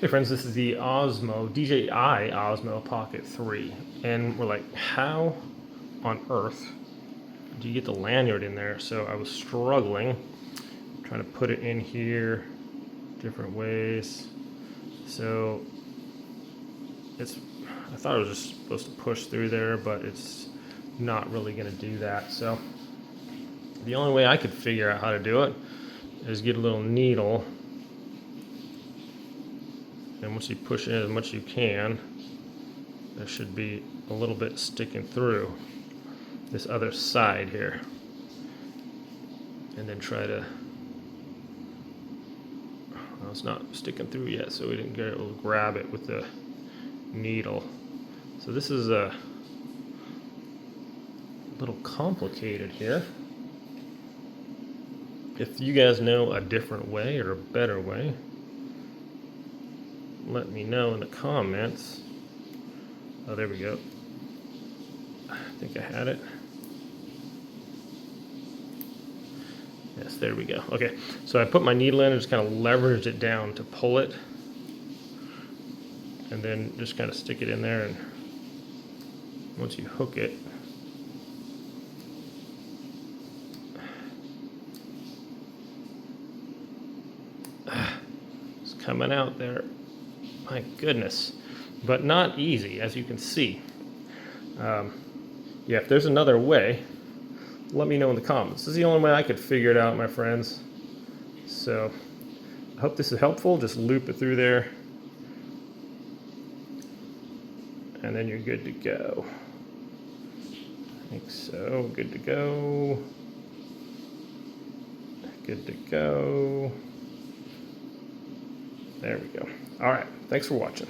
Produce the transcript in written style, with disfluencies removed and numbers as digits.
Hey friends, this is the Osmo, DJI Osmo Pocket 3. And we're like, how on earth do you get the lanyard in there? So I was struggling, trying to put it in here different ways. So I thought I was just supposed to push through there, but it's not really gonna do that. So the only way I could figure out how to do it is get a little needle. And once you push in as much as you can, there should be a little bit sticking through this other side here. And then try to, well, it's not sticking through yet, so we didn't get able to grab it with the needle. So this is a little complicated here. If you guys know a different way or a better way, let me know in the comments. Oh, there we go. I think I had it. Yes, there we go. Okay, so I put my needle in and just kind of leveraged it down to pull it. And then just kind of stick it in there, and once you hook it, it's coming out there. My goodness, but not easy, as you can see. Yeah, if there's another way, let me know in the comments. This is the only way I could figure it out, my friends. So I hope this is helpful. Just loop it through there, and then you're good to go. I think so. Good to go. Good to go. There we go. All right. Thanks for watching.